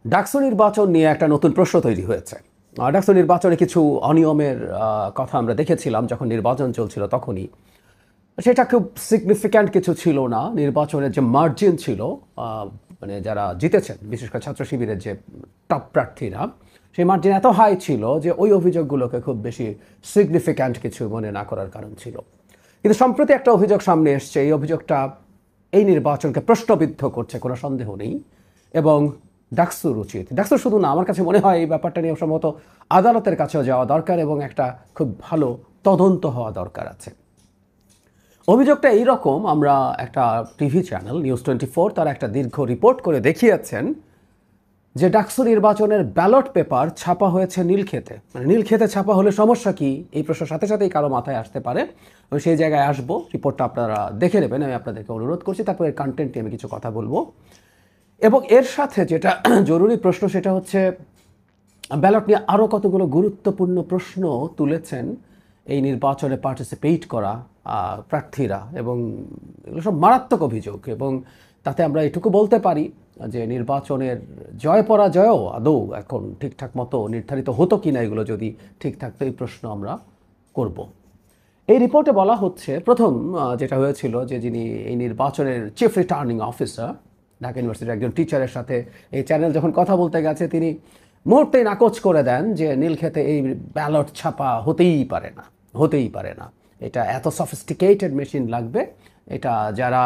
ডাকসু নির্বাচন নিয়ে একটা নতুন প্রশ্ন তৈরি হয়েছে। ডাকসু নির্বাচনে কিছু অনিয়মের কথা আমরা দেখেছিলাম যখন নির্বাচন চলছিল তখনই। সেটা খুব সিগনিফিক্যান্ট কিছু ছিল না। নির্বাচনের যে মার্জিন ছিল, মানে যারা জিতেছেন বিশেষ করে ছাত্র শিবিরের যে টপ প্রার্থীরা, সেই মার্জিন এত হাই ছিল যে ওই অভিযোগগুলোকে খুব বেশি সিগনিফিক্যান্ট কিছু মনে না করার কারণ ছিল। কিন্তু সম্প্রতি একটা অভিযোগ সামনে এসছে। এই অভিযোগটা এই নির্বাচনকে প্রশ্নবিদ্ধ করছে, কোনো সন্দেহ নেই। এবং ডাকসুর উচিত, ডাকসুর শুধু না, আমার কাছে মনে হয় এই ব্যাপারটা নিয়ে সম্ভবত আদালতের কাছেও যাওয়া দরকার এবং একটা খুব ভালো তদন্ত হওয়া দরকার আছে। অভিযোগটা এইরকম, আমরা একটা টিভি চ্যানেল নিউজ 24 তারা একটা দীর্ঘ রিপোর্ট করে দেখিয়েছেন যে ডাকসু নির্বাচনের ব্যালট পেপার ছাপা হয়েছে নীলক্ষেতে। মানে নীলক্ষেতে ছাপা হলে সমস্যা কি, এই প্রশ্নের সাথে সাথেই কারো মাথায় আসতে পারে। আমি সেই জায়গায় আসবো, রিপোর্টটা আপনারা দেখে নেবেন, আমি আপনাদেরকে অনুরোধ করছি। তারপর এর কন্টেন্টে আমি কিছু কথা বলবো। এবং এর সাথে যেটা জরুরি প্রশ্ন সেটা হচ্ছে ব্যালট নিয়ে আরও কতগুলো গুরুত্বপূর্ণ প্রশ্ন তুলেছেন এই নির্বাচনে পার্টিসিপেট করা প্রার্থীরা, এবং এগুলো সব মারাত্মক অভিযোগ। এবং তাতে আমরা এটুকু বলতে পারি যে নির্বাচনের জয় পরাজয়ও আদৌ এখন ঠিকঠাক মতো নির্ধারিত হতো কি না, এগুলো যদি ঠিক থাকতো, এই প্রশ্ন আমরা করব। এই রিপোর্টে বলা হচ্ছে প্রথম যেটা হয়েছিল যে যিনি এই নির্বাচনের চিফ রিটার্নিং অফিসার, ঢাকা ইউনিভার্সিটির একজন টিচারের সাথে এই চ্যানেল যখন কথা বলতে গেছে, তিনি মুহূর্তেই নাকচ করে দেন যে নীলক্ষেতে এই ব্যালট ছাপা হতেই পারে না, হতেই পারে না। এটা এত সফিস্টিকেটেড মেশিন লাগবে, এটা যারা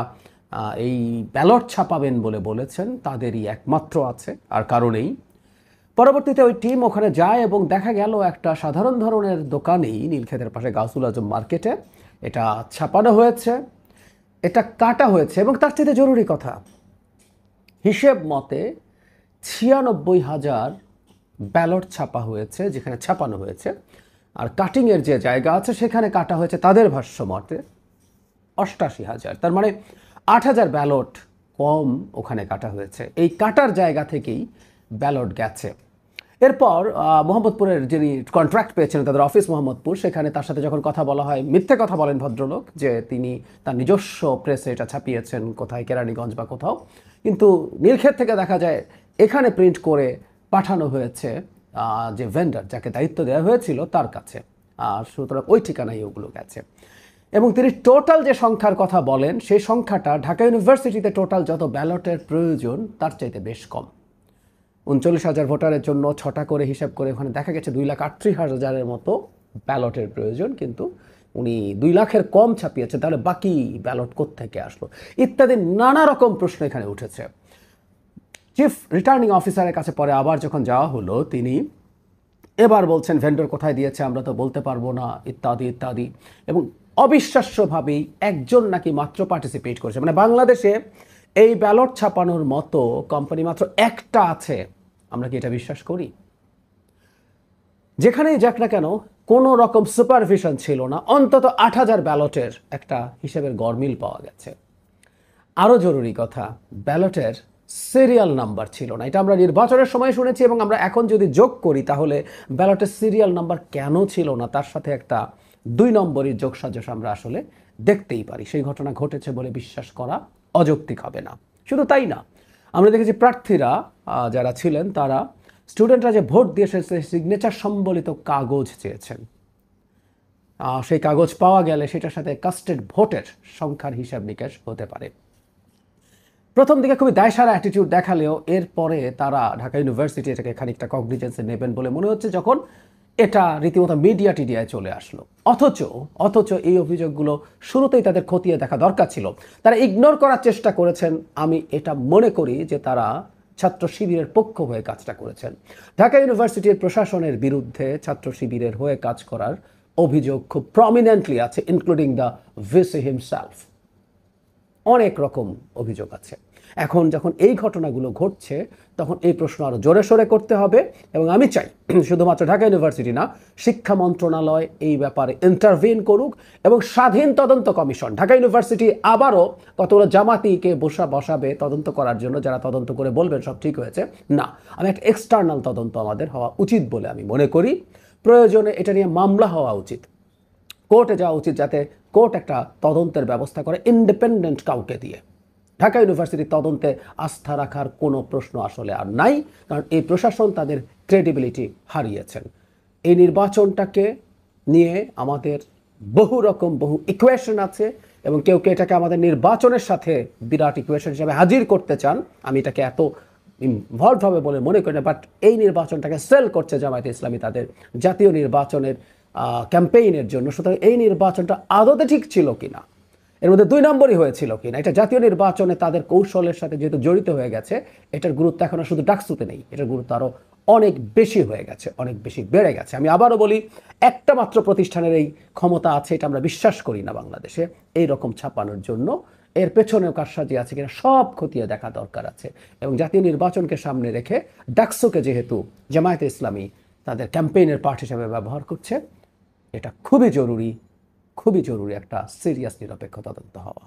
এই ব্যালট ছাপাবেন বলে বলেছেন তাদেরই একমাত্র আছে, আর কারণেই। পরবর্তীতে ওই টিম ওখানে যায় এবং দেখা গেল একটা সাধারণ ধরনের দোকানেই নীলক্ষেতের পাশে গাউসুল আজম মার্কেটে এটা ছাপানো হয়েছে, এটা কাটা হয়েছে। এবং তার চেয়ে জরুরি কথা, হিসেব মতে 96,000 ব্যালট ছাপা হয়েছে যেখানে ছাপানো হয়েছে, আর কাটিংয়ের যে জায়গা আছে সেখানে কাটা হয়েছে তাদের ভাষ্য মতে 88,000। তার মানে 8,000 ব্যালট কম ওখানে কাটা হয়েছে। এই কাটার জায়গা থেকেই ব্যালট গেছে। এরপর মোহাম্মদপুরের যিনি কন্ট্রাক্ট পেয়েছিলেন তাদের অফিস মোহাম্মদপুর, সেখানে তার সাথে যখন কথা বলা হয়, মিথ্যে কথা বলেন ভদ্রলোক যে তিনি তার নিজস্ব প্রেসে এটা ছাপিয়েছেন কোথায়, কেরানীগঞ্জ বা কোথাও। কিন্তু নীলক্ষেত থেকে দেখা যায় এখানে প্রিন্ট করে পাঠানো হয়েছে যে ভেন্ডার, যাকে দায়িত্ব দেওয়া হয়েছিল তার কাছে। সুতরাং ওই ঠিকানায় ওগুলো গেছে। এবং তিনি টোটাল যে সংখ্যার কথা বলেন সেই সংখ্যাটা ঢাকা ইউনিভার্সিটিতে টোটাল যত ব্যালটের প্রয়োজন তার চাইতে বেশ কম। 39,000 ভোটারের জন্য 6টা করে হিসাব করে ওখানে দেখা গেছে 2,38,000-এর মতো ব্যালটের প্রয়োজন, কিন্তু উনি 2 লাখের কম ছাপিয়েছেন। তাহলে বাকি ব্যালট কোত্থেকে আসলো ইত্যাদি নানা রকম প্রশ্ন এখানে উঠেছে। চিফ রিটার্নিং অফিসারের কাছে পরে আবার যখন যাওয়া হলো, তিনি এবার বলছেন ভেন্ডর কোথায় দিয়েছে আমরা তো বলতে পারবো না, ইত্যাদি ইত্যাদি। এবং অবিশ্বাস্যভাবেই একজন নাকি মাত্র পার্টিসিপেট করেছে। মানে বাংলাদেশে এই ব্যালট ছাপানোর মতো কোম্পানি মাত্র একটা আছে। আমরা কি এটা বিশ্বাস করি? যেখানেই যাক না কেন কোনো রকম সুপারভিশন ছিল না। অন্তত 8,000 ব্যালটের একটা হিসেবের গরমিল পাওয়া গেছে। আরও জরুরি কথা, ব্যালটের সিরিয়াল নাম্বার ছিল না। এটা আমরা নির্বাচনের সময় শুনেছি, এবং আমরা এখন যদি যোগ করি তাহলে ব্যালটের সিরিয়াল নাম্বার কেন ছিল না তার সাথে একটা 2 নম্বরের যোগসাজশ আমরা আসলে দেখতেই পারি। সেই ঘটনা ঘটেছে বলে বিশ্বাস করা অযৌক্তিক হবে না। শুধু তাই না, আমরা দেখেছি প্রার্থীরা যারা ছিলেন তারা, স্টুডেন্টরা যে ভোট দিয়ে এসেছে সিগনেচার সম্বলিত কাগজ চেয়েছেন। সেই কাগজ পাওয়া গেলে সেটার সাথে কাস্টেড ভোটের সংখ্যার হিসাব নিকাশ হতে পারে। প্রথম দিকে খুবই দায়সারা অ্যাটিটিউড দেখালেও এরপরে তারা ঢাকা ইউনিভার্সিটি এটাকে খানিকটা কগনিজেন্সে নেবেন বলে মনে হচ্ছে যখন এটা রীতিমতো টিডিয়ায় চলে আসলো। অথচ এই অভিযোগগুলো শুরুতেই তাদের খতিয়ে দেখা দরকার ছিল। তারা ইগনোর করার চেষ্টা করেছেন। আমি এটা মনে করি যে তারা ছাত্র শিবিরের পক্ষ হয়ে কাজটা করেছেন। ঢাকা ইউনিভার্সিটির প্রশাসনের বিরুদ্ধে ছাত্র শিবিরের হয়ে কাজ করার অভিযোগ খুব প্রমিনেন্টলি আছে, ইনক্লুডিং দ্য ভিসি হিমসেলফ। অনেক রকম অভিযোগ আছে। এখন যখন এই ঘটনাগুলো ঘটছে তখন এই প্রশ্ন আরও জোরে সোরে করতে হবে। এবং আমি চাই শুধুমাত্র ঢাকা ইউনিভার্সিটি না, শিক্ষা মন্ত্রণালয় এই ব্যাপারে ইন্টারভিন করুক এবং স্বাধীন তদন্ত কমিশন। ঢাকা ইউনিভার্সিটি আবারও কতগুলো জামাতিকে বসাবে তদন্ত করার জন্য, যারা তদন্ত করে বলবেন সব ঠিক হয়েছে। না, আমি একটা এক্সটার্নাল তদন্ত আমাদের হওয়া উচিত বলে আমি মনে করি। প্রয়োজনে এটা নিয়ে মামলা হওয়া উচিত, কোর্টে যাওয়া উচিত, যাতে কোর্ট একটা তদন্তের ব্যবস্থা করে ইন্ডিপেন্ডেন্ট কাউকে দিয়ে। ঢাকা ইউনিভার্সিটির তদন্তে আস্থা রাখার কোনো প্রশ্ন আসলে আর নাই, কারণ এই প্রশাসন তাদের ক্রেডিবিলিটি হারিয়েছেন। এই নির্বাচনটাকে নিয়ে আমাদের বহু ইকুয়েশন আছে, এবং কেউ কেউ এটাকে আমাদের নির্বাচনের সাথে বিরাট ইকুয়েশন হিসেবে হাজির করতে চান। আমি এটাকে এত ইনভলভ হবে বলে মনে করি না, বাট এই নির্বাচনটাকে সেল করছে জামায়াতে ইসলামী তাদের জাতীয় নির্বাচনের ক্যাম্পেইনের জন্য। সুতরাং এই নির্বাচনটা আদতে ঠিক ছিল কিনা, এর মধ্যে 2 নম্বরই হয়েছিল কিনা, এটা জাতীয় নির্বাচনে তাদের কৌশলের সাথে যেহেতু জড়িত হয়ে গেছে, এটার গুরুত্ব এখন শুধু ডাকসুতে নেই, এটার গুরুত্ব আরও অনেক বেশি হয়ে গেছে, অনেক বেশি বেড়ে গেছে। আমি আবারও বলি, একটা মাত্র প্রতিষ্ঠানের এই ক্ষমতা আছে এটা আমরা বিশ্বাস করি না বাংলাদেশে এই রকম ছাপানোর জন্য। এর পেছনেও কারসাজি আছে কিনা সব খতিয়ে দেখা দরকার আছে। এবং জাতীয় নির্বাচনকে সামনে রেখে ডাকসুকে যেহেতু জামায়াতে ইসলামী তাদের ক্যাম্পেইনের পার্ট হিসেবে ব্যবহার করছে, এটা খুবই জরুরি একটা সিরিয়াস নিরপেক্ষ তদন্ত হওয়া।